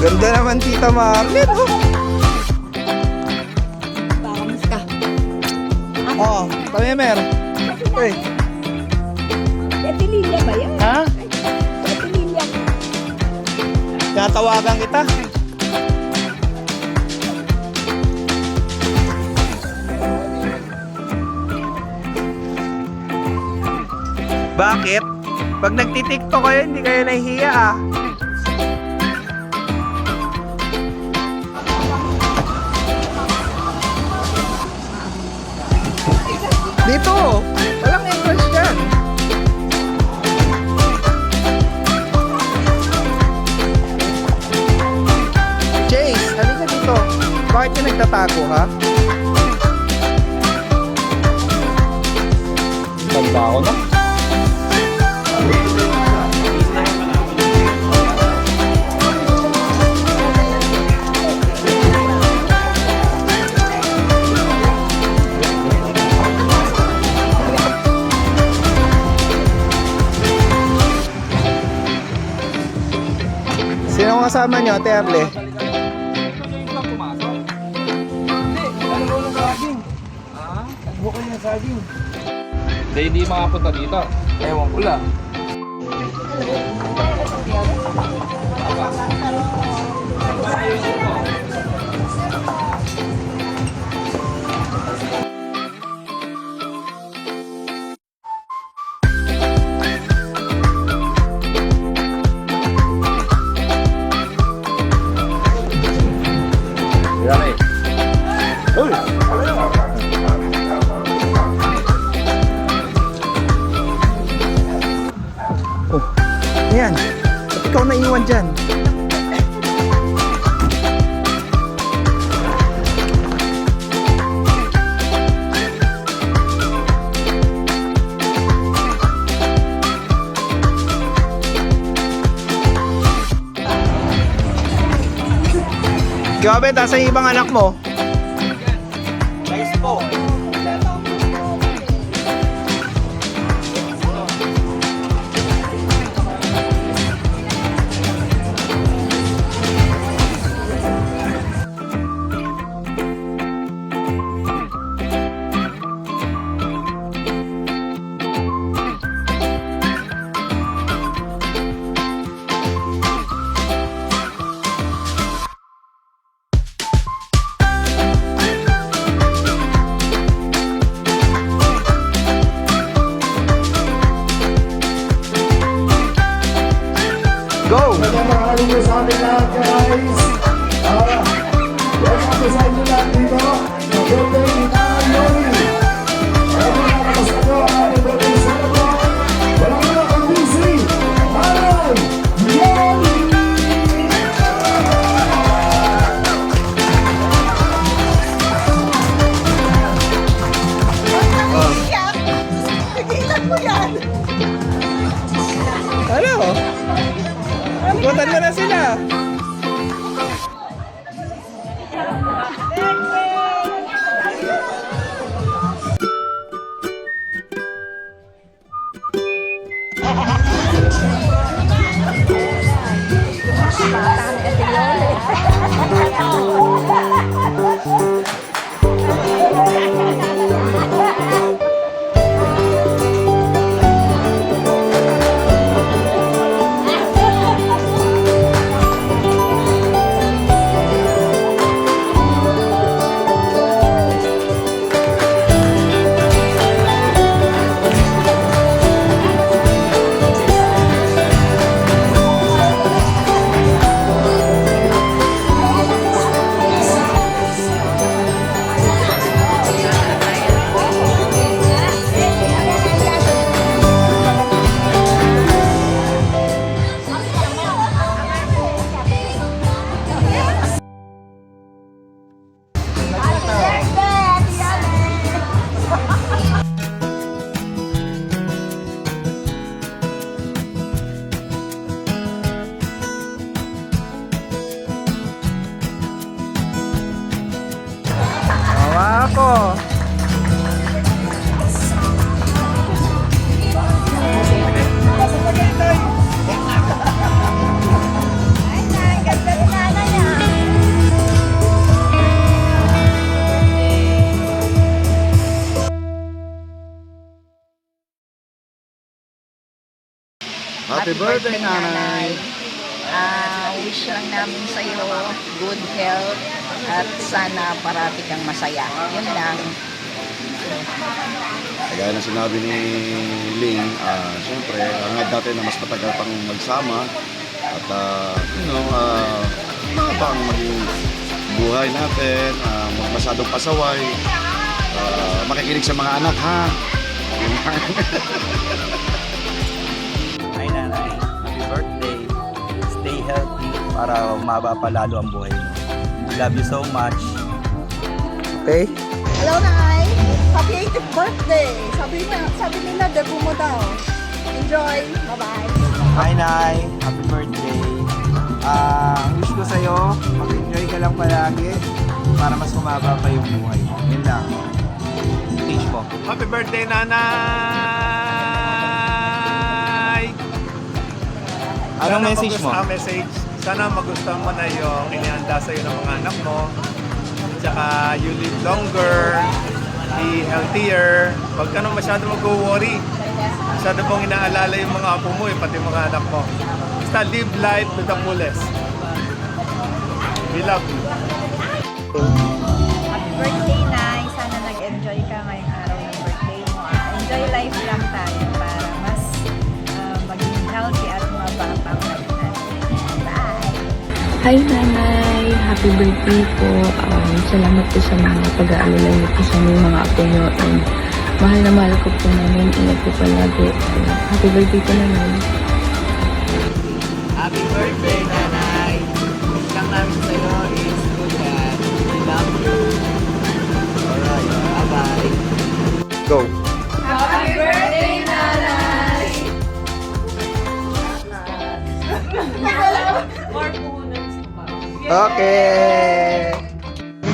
Ganda naman Tita Marlene, oh. Kamusta? Oh, Tamemer. Uy. Etililya ba yan? Ha? Etililya. Tatawagan kita. Bakit? Pag nagtitiktok kayo, hindi kayo nahihiya ah. Dito, walang entrance dyan. Chase, halika dito. Bakit ka nagtatago ha? Tanda ako na. Sino kasama nyo, Ate Arle? Hindi makapunta dito. Ewan ko lang. Oh, ayan. Ba't ikaw naiwan dyan? Grabe, tasa yung ibang anak mo. Nice po. Go! Maraming mo sa amin lahat guys. Welcome to sa inyo lahat dito. Sa birthday ni Nanay Yoli. Ayaw mo nakapasa ko ang ating birthday celebrant. Walang mga kandisi. Nanay Yoli! Nagilan mo yan! Ano? Ikutan mo na sila. Ako. Ay, ganda ni Nanay. Happy birthday, nanay. Wish lang namin sa iyo good health at sana parati kang masaya. Yun lang. Kagaya ng sinabi ni Ling, siyempre, hangad natin na mas matagal pang magsama at mahaba ang maging buhay natin, huwag masyadong pasaway, makikinig sa mga anak, ha? Yun lang. Hi nanay, happy birthday. Stay healthy para umaba pa lalo ang buhay mo. Love you so much. Okay? Hello, Nay! Happy 80th birthday! Sabi nila, debo mo daw. Enjoy! Bye-bye! Hi Nay, happy birthday. Ang wish ko sa'yo, mag-enjoy ka lang palagi para mas kumaba pa yung buhay mo. Yun lang. Teach mo. Happy birthday, nanay! Anong message mo? Ang message, sana magustuhan mo na yung inihanda sa'yo ng mga anak mo. Tsaka you live longer, be healthier. Huwag ka nang masyado mag-worry. Masyado mong inaalala yung mga apo mo, pati mga anak mo. Basta live life to the fullest. We love you. Happy birthday, Nay! Sana nag-enjoy ka ngayong araw ng birthday mo. Enjoy life lang tayo para mas maging healthy at mababa ang lahat. Bye! Hi Nanay! Happy birthday po. Salamat po sa mga pag-aalala niyo po sa mga apo niyo. And mahal na mahal ko po namin. Ingat po palagi. Happy birthday po Nanay. Happy birthday, nanay. Wish lang namin sa'yo is good health. We love you. Alright, bye-bye. Go. Happy birthday, Nanay! Okay.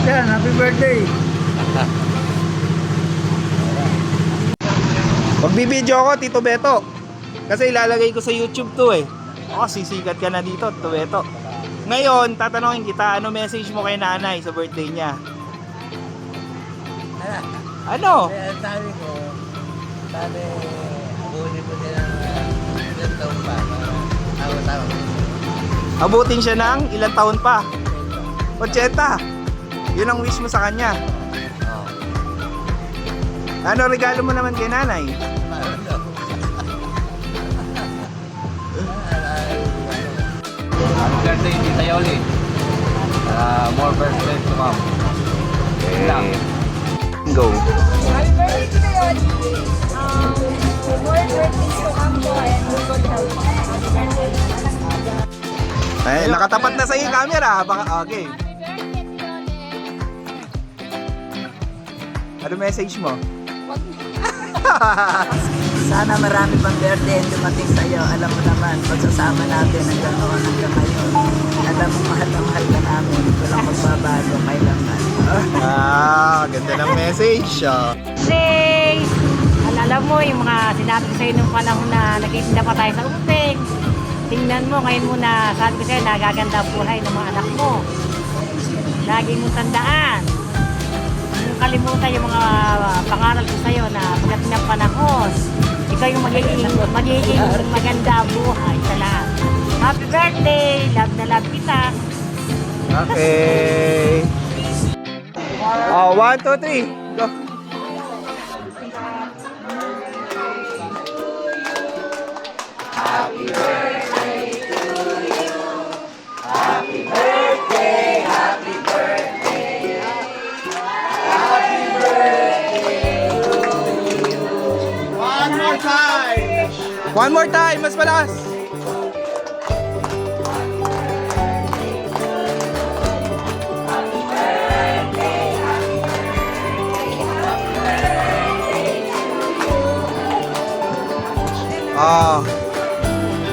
Yan, happy birthday. Magbibideo ako, Tito Beto. Kasi ilalagay ko sa YouTube to eh. O, sisikat ka na dito, Tito Beto. Ngayon, tatanungin kita, ano message mo kay nanay sa birthday niya? Ano? Sabi ko, abunin ko siya ng ilang taon pa. Tawag. Abutin siya ng ilang taon pa? 80. Yun ang wish mo sa kanya. Ano regalo mo naman kay nanay? Happy birthday, Tita Yoli. More birthdays to come. Yun lang. Go. Happy birthday to you! More birthdays to come po and good health. Happy birthday! Ay, nakatapat na sa iyo yung camera. Baka, okay. Ano message mo? Sana marami pang birthday ang dumating sa iyo. Alam mo naman, pagsasama natin hanggang noon hanggang ngayon. Alam mo, mahal na mahal ka namin. Walang magbabago kailangan. Ganda ng message. Say, alam mo yung mga sinabi ko sa'yo nung panahon na nagtitinda pa tayo sa upig. Tingnan mo, ngayon mo na sabi ko sa'yo, nagaganda ang buhay ng mga anak mo. Lagi mong tandaan. Yung kalimutan yung mga pangaral ko sa'yo na pagdating ng panahon, ikaw yung magiging maganda ang buhay sa lahat. Happy birthday! Love na love kita! Okay. Oh, 1, 2, 3. Go. One more time, mas malakas.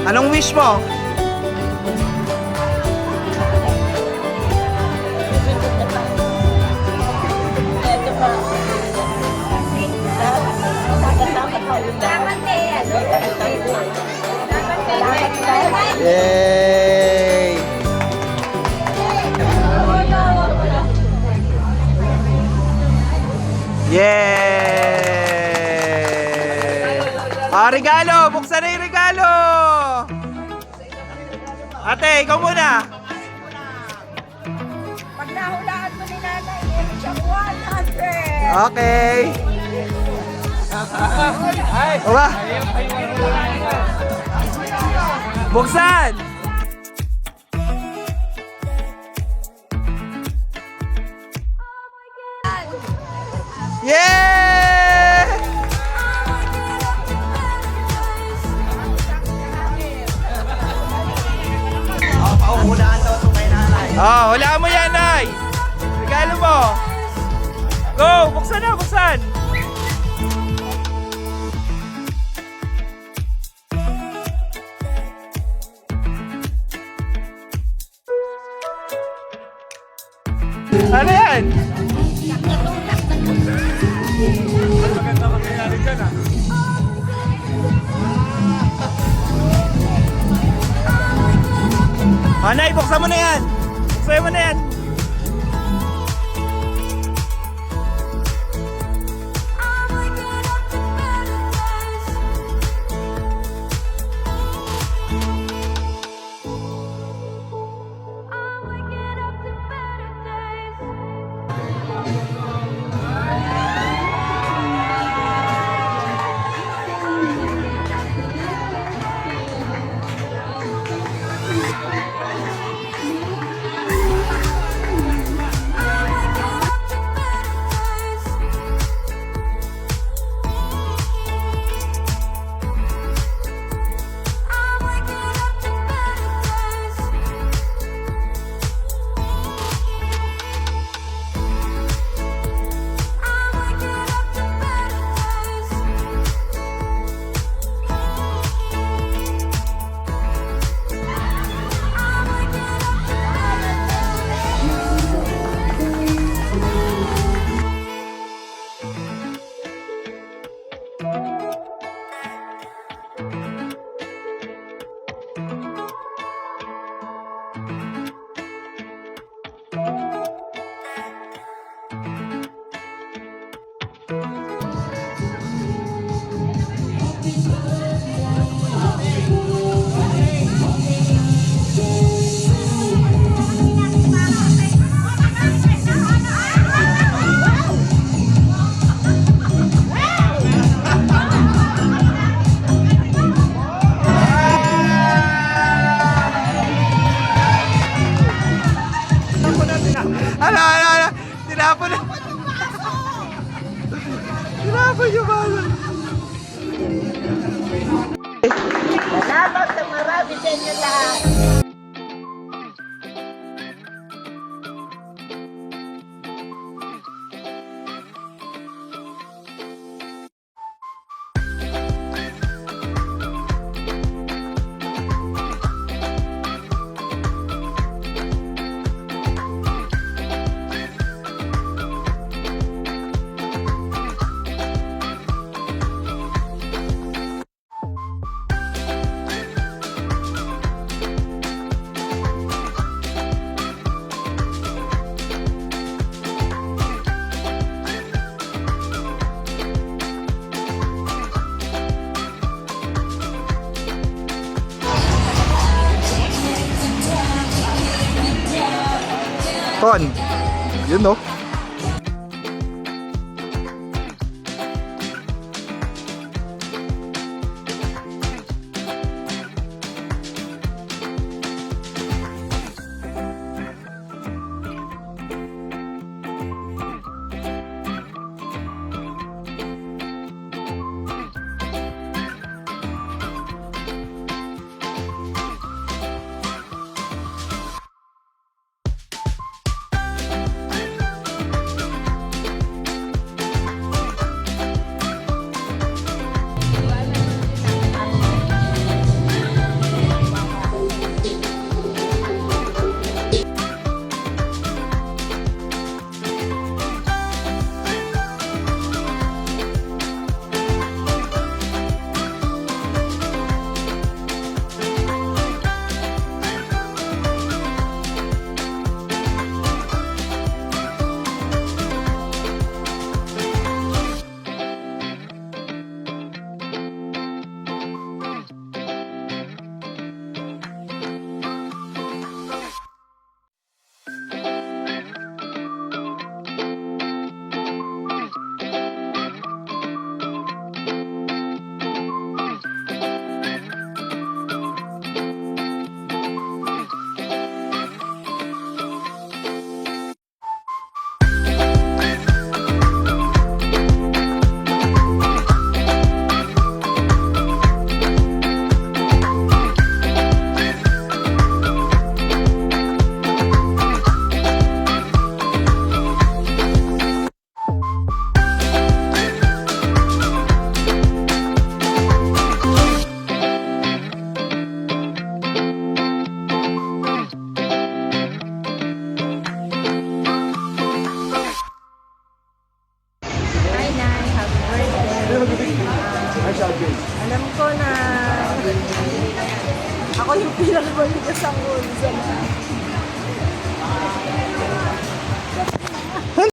Anong wish mo? Yay! Yay! Regalo! Buksan na yung regalo! Ate, ikaw muna. Pag nahulaan mo ni nanay, meron siyang 100. Okay. Aba. Buksan. Yeah! Oh, hulaan mo yan, Nay. Regalo mo. Go, buksan na, buksan. Ano yan? Maganda mangyayari dyan ah. Nay, buksan mo na yan. Buksan mo na yan. Ano? Tinapon na. Tinapon yung bala. Salamat sa marami sa inyo lahat. Ton, yun no? ako yung pinakamaligas ang ulo sa lahat.